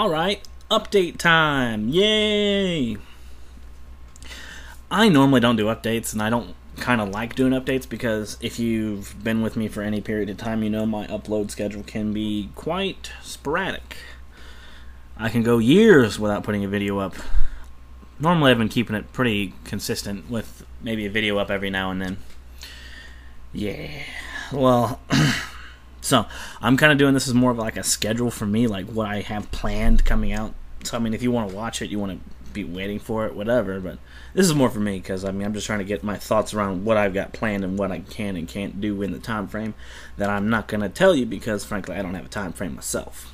Alright, update time. Yay! I normally don't do updates, and I don't kind of like doing updates because if you've been with me for any period of time, you know my upload schedule can be quite sporadic. I can go years without putting a video up. Normally I've been keeping it pretty consistent with maybe a video up every now and then. Yeah. Well, so I'm kind of doing this as more of like a schedule for me, like what I have planned coming out. So I mean, if you want to watch it, you want to be waiting for it, whatever, but this is more for me because I mean I'm just trying to get my thoughts around what I've got planned and what I can and can't do in the time frame that I'm not going to tell you because frankly I don't have a time frame myself.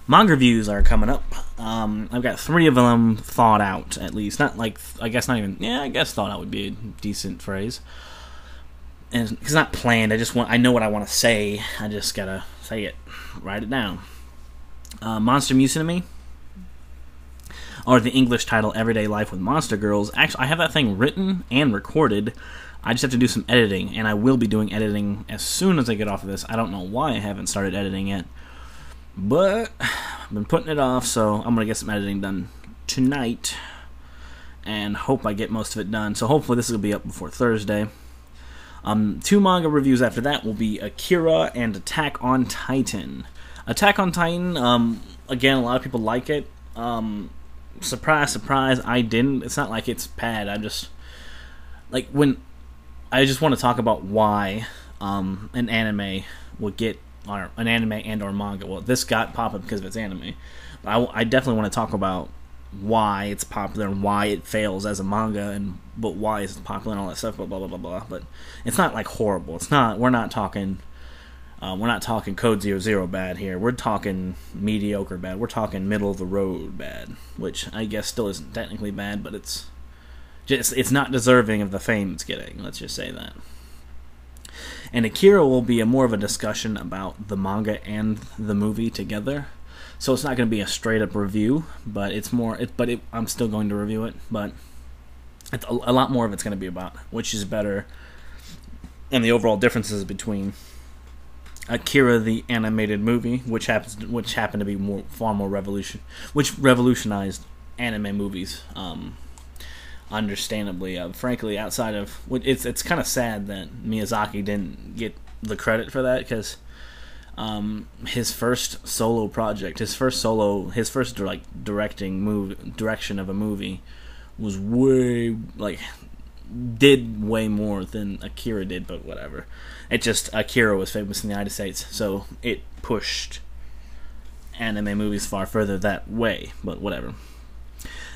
Manga reviews are coming up. I've got 3 of them thought out, at least. Not like, I guess not even, yeah, I guess thought out would be a decent phrase. And it's not planned, I know what I want to say, I just gotta say it, write it down. Monster Musume, or the English title, Everyday Life with Monster Girls. Actually, I have that thing written and recorded. I just have to do some editing, and I will be doing editing as soon as I get off of this. I don't know why I haven't started editing yet, but I've been putting it off, so I'm going to get some editing done tonight, and hope I get most of it done. So hopefully this will be up before Thursday. 2 manga reviews after that will be Akira and Attack on Titan. Attack on Titan, again, a lot of people like it. Surprise, surprise, I didn't. It's not like it's bad. I'm just like I just want to talk about why an anime would get, or an anime and or manga. Well, this got popular because of its anime. But I definitely want to talk about why it's popular and why it fails as a manga, but why it's popular and all that stuff. Blah blah blah blah blah. But it's not like horrible. It's not. We're not talking Code 00 bad here. We're talking mediocre bad. We're talking middle of the road bad, which I guess still isn't technically bad, but it's not deserving of the fame it's getting. Let's just say that. And Akira will be more of a discussion about the manga and the movie together. So it's not going to be a straight up review, but it's more. I'm still going to review it, but it's a lot more of it's going to be about which is better, and the overall differences between Akira the animated movie, which happened to be far more revolutionized anime movies. Understandably, frankly, outside of it's kind of sad that Miyazaki didn't get the credit for that because his first solo project, his first direction of a movie was did way more than Akira did, but whatever. It just, Akira was famous in the United States, so it pushed anime movies far further that way, but whatever.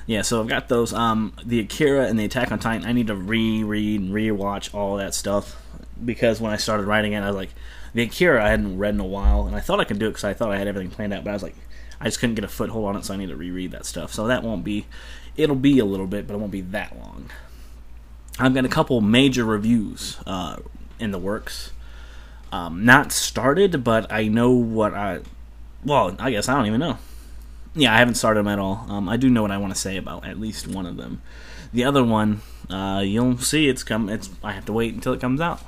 Yeah, so I've got those. The Akira and the Attack on Titan, I need to reread and rewatch all that stuff, because when I started writing it, I was like, the Akira I hadn't read in a while, and I thought I could do it because I thought I had everything planned out, but I was like, I just couldn't get a foothold on it, so I need to reread that stuff. So that won't be, it'll be a little bit, but it won't be that long. I've got a couple major reviews in the works. Not started, but I know well, I guess I don't even know. Yeah, I haven't started them at all. I do know what I want to say about at least one of them. The other one, you'll see I have to wait until it comes out.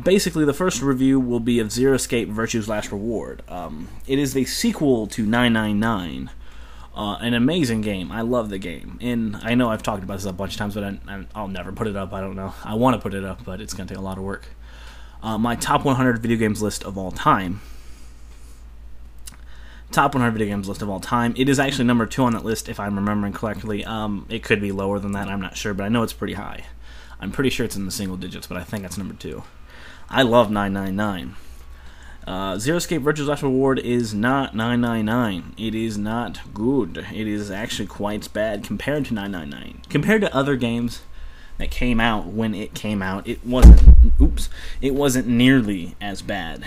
Basically, the first review will be of Zero Escape Virtue's Last Reward. It is the sequel to 999. An amazing game. I love the game. And I know I've talked about this a bunch of times, but I'll never put it up. I don't know. I want to put it up, but it's going to take a lot of work. My top 100 video games list of all time. Top 100 video games list of all time. It is actually number 2 on that list, if I'm remembering correctly. It could be lower than that. I'm not sure, but I know it's pretty high. I'm pretty sure it's in the single digits, but I think that's number 2. I love 999. Zero Escape Virtue's Last Reward is not 999. It is not good. It is actually quite bad compared to 999. Compared to other games that came out when it came out, it wasn't nearly as bad.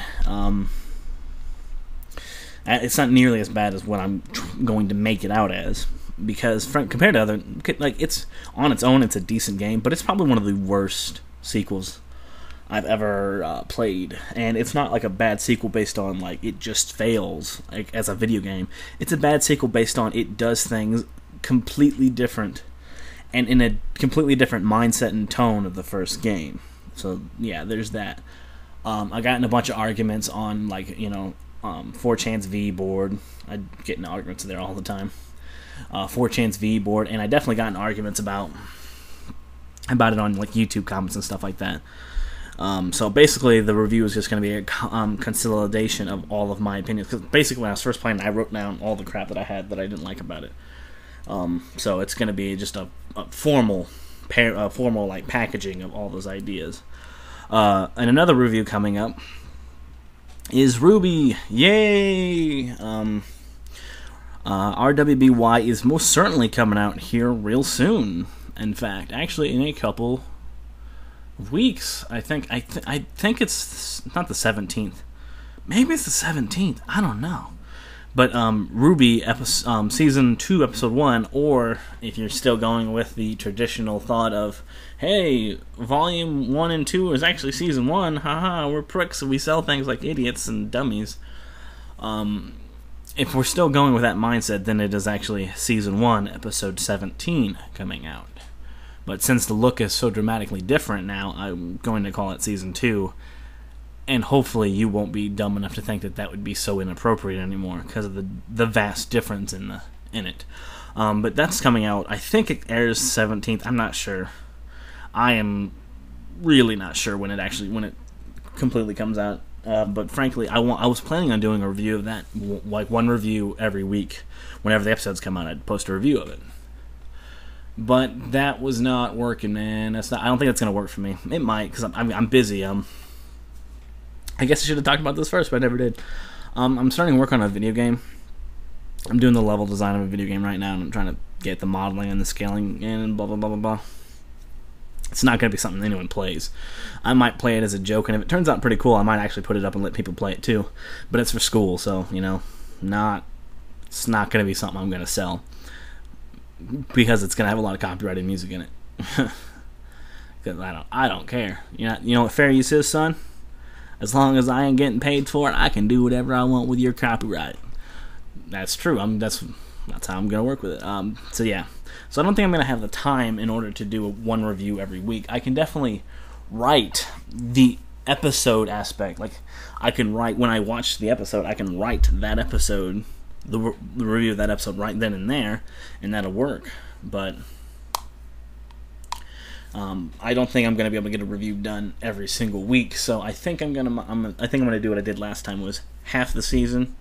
It's not nearly as bad as what I'm going to make it out as, because compared to other, it's on its own, it's a decent game, but it's probably one of the worst sequels I've ever played. And it's not like a bad sequel based on it just fails as a video game. It's a bad sequel based on it does things completely different and in a completely different mindset and tone of the first game. So yeah, there's that. I got in a bunch of arguments on 4chan's V board. I get in arguments there all the time. 4chan's V board, and I definitely got in arguments about it on like YouTube comments and stuff like that. So basically, the review is just going to be a consolidation of all of my opinions. Because basically, when I was first playing, I wrote down all the crap that I had that I didn't like about it. So it's going to be just a formal like packaging of all those ideas. And another review coming up is Ruby. Yay! RWBY is most certainly coming out here real soon. In fact, actually, in a couple weeks, I think it's not the 17th. Maybe it's the 17th. I don't know. But Ruby season 2, episode 1, or if you're still going with the traditional thought of, hey, volume 1 and 2 is actually season 1. Haha, we're pricks. We sell things like idiots and dummies. If we're still going with that mindset, then it is actually season 1, episode 17 coming out. But since the look is so dramatically different now, I'm going to call it season 2. And hopefully you won't be dumb enough to think that that would be so inappropriate anymore because of the vast difference in it. But that's coming out. I think it airs 17th. I'm not sure. I am really not sure when it completely comes out. But frankly, I was planning on doing a review of that, like one review every week. Whenever the episodes come out, I'd post a review of it. But that was not working, man. I don't think that's gonna work for me. It might, because I'm busy. I guess I should have talked about this first, but I never did. I'm starting to work on a video game. I'm doing the level design of a video game right now, and I'm trying to get the modeling and the scaling in, and blah blah blah blah blah. It's not going to be something anyone plays. I might play it as a joke, and if it turns out pretty cool, I might actually put it up and let people play it too. But it's for school, so it's not going to be something I'm going to sell because it's going to have a lot of copyrighted music in it. Because I don't care. You know what fair use is, son? As long as I ain't getting paid for it, I can do whatever I want with your copyright. That's true. That's how I'm going to work with it. So yeah. So I don't think I'm going to have the time in order to do one review every week. I can definitely write the episode aspect. Like, I can write, when I watch the episode, I can write that episode, the review of that episode right then and there, and that'll work. But I don't think I'm going to be able to get a review done every single week. So I think I'm going to do what I did last time, was half the season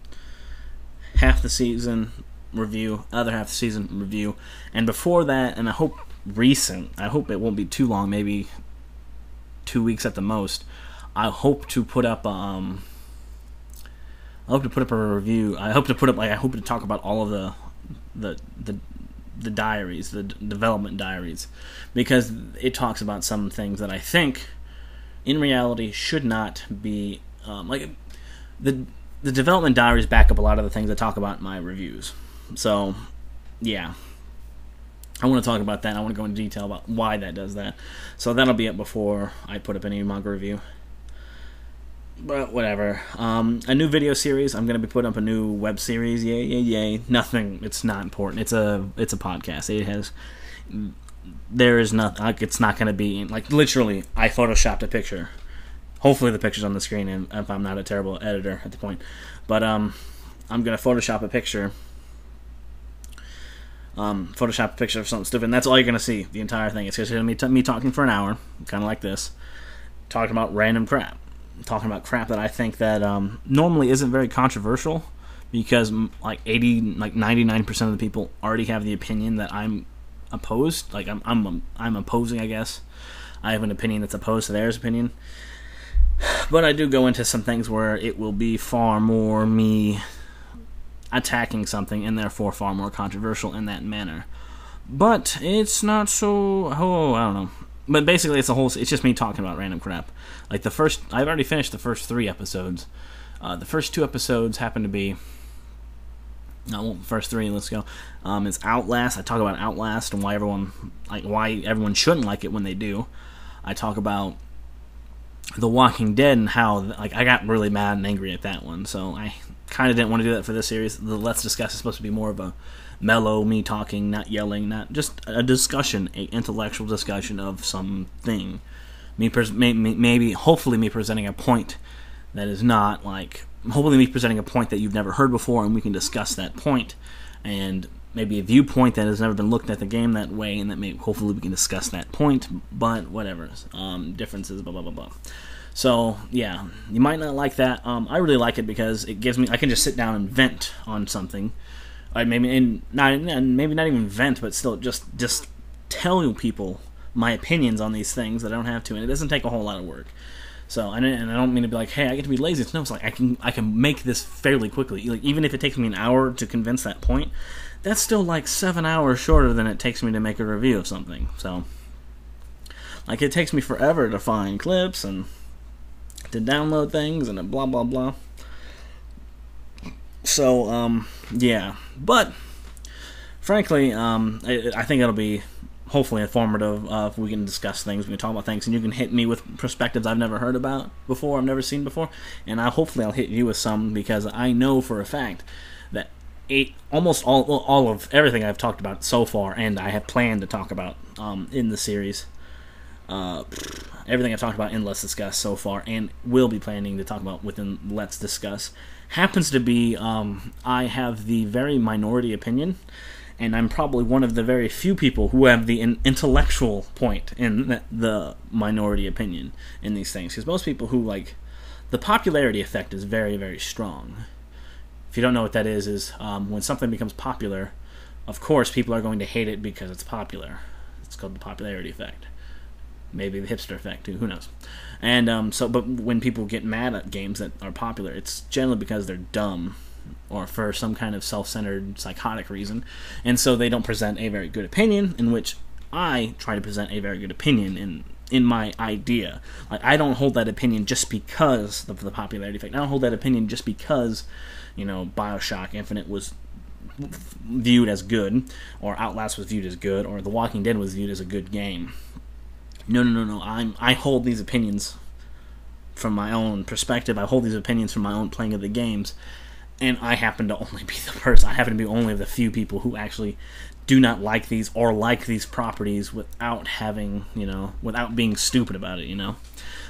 review, other half the season review, and before that, and I hope it won't be too long, maybe 2 weeks at the most, I hope to put up a review. I hope to talk about all of the diaries, the development diaries, because it talks about some things that I think in reality should not be like the development diaries back up a lot of the things I talk about in my reviews. So, yeah. I want to talk about that. I want to go into detail about why that does that. So that'll be up before I put up any manga review. But whatever. A new video series. I'm going to be putting up a new web series. Yay, yay, yay. Nothing. It's not important. It's a podcast. There is nothing. Like, it's not going to be, like, literally, I photoshopped a picture. Hopefully the picture's on the screen, and if I'm not a terrible editor at the point. But I'm going to Photoshop a picture. Photoshop a picture of something stupid, and that's all you're going to see, the entire thing. It's just going to be me talking for an hour, kind of like this, talking about random crap. Talking about crap that I think that normally isn't very controversial, because like 99% of the people already have the opinion that I'm opposed. Like I'm opposing, I guess. I have an opinion that's opposed to theirs opinion. But I do go into some things where it will be far more me attacking something, and therefore far more controversial in that manner. But it's not so. I don't know. But basically, it's just me talking about random crap. Like I've already finished the first 3 episodes. The first 2 episodes happen to be. First 3. Let's go. It's Outlast. I talk about Outlast and why everyone shouldn't like it when they do. I talk about The Walking Dead and how I got really mad and angry at that one. So I kind of didn't want to do that for this series. The Let's Discuss is supposed to be more of a mellow, me talking, not yelling, not just a discussion, a intellectual discussion of something. Hopefully me presenting a point that is not like hopefully me presenting a point that you've never heard before, and we can discuss that point, and maybe a viewpoint that has never been looked at the game that way, and that hopefully we can discuss that point, but whatever, differences, blah, blah, blah, blah. So, yeah, you might not like that. I really like it because it gives me, I can just sit down and vent on something. Maybe not even vent, but still just tell people my opinions on these things that I don't have to, and it doesn't take a whole lot of work. So, and I don't mean to be like, hey, I get to be lazy. No, it's like I can make this fairly quickly. Like, even if it takes me an hour to convince that point, that's still like 7 hours shorter than it takes me to make a review of something. So, like, it takes me forever to find clips and to download things and blah, blah, blah. So, yeah. But, frankly, I think it'll be hopefully informative. If we can discuss things, we can talk about things, and you can hit me with perspectives I've never heard about before, I've never seen before, and hopefully I'll hit you with some, because I know for a fact that almost all of everything I've talked about so far, and I have planned to talk about in the series, everything I've talked about in Let's Discuss so far, and will be planning to talk about within Let's Discuss, happens to be I have the very minority opinion, and I'm probably one of the very few people who have the intellectual point in the minority opinion in these things. Because most people who, like, the popularity effect is very, very strong. If you don't know what that is when something becomes popular, of course people are going to hate it because it's popular. It's called the popularity effect. Maybe the hipster effect too, who knows. And but when people get mad at games that are popular, it's generally because they're dumb, or for some kind of self-centered psychotic reason, and so they don't present a very good opinion, in which I try to present a very good opinion in my idea. Like, I don't hold that opinion just because of the popularity effect. I don't hold that opinion just because, BioShock Infinite was viewed as good, or Outlast was viewed as good, or The Walking Dead was viewed as a good game. No. I hold these opinions from my own perspective. I hold these opinions from my own playing of the games, and I happen to only be the person. I happen to be only the few people who actually do not like these, or like these properties without having, without being stupid about it,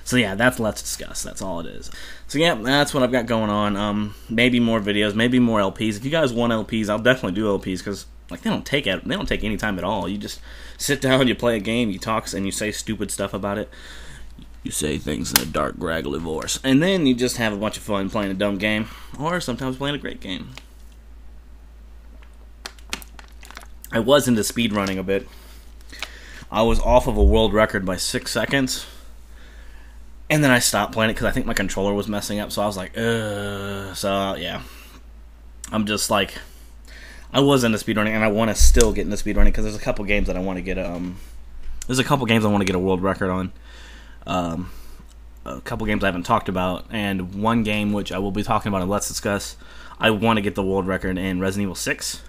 So yeah, that's Let's Discuss. That's all it is. So yeah, that's what I've got going on. Maybe more videos, maybe more LPs. If you guys want LPs, I'll definitely do LPs, because like they don't take any time at all. You just sit down, you play a game, you talk, and you say stupid stuff about it. You say things in a dark, graggly voice, and then you just have a bunch of fun playing a dumb game, or sometimes playing a great game. I was into speedrunning a bit. I was off of a world record by 6 seconds, and then I stopped playing it because I think my controller was messing up, so I was like, so yeah. I'm just like, I was into speedrunning, and I want to still get into speedrunning, because there's a couple games that I want to get a world record on. A couple games I haven't talked about, and one game which I will be talking about in Let's Discuss. I want to get the world record in Resident Evil 6,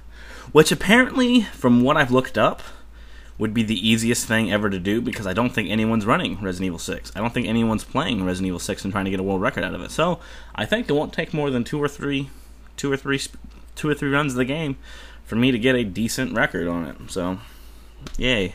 which apparently, from what I've looked up, would be the easiest thing ever to do, because I don't think anyone's running Resident Evil 6. I don't think anyone's playing Resident Evil 6 and trying to get a world record out of it. So I think it won't take more than two or three runs of the game for me to get a decent record on it. So, yay.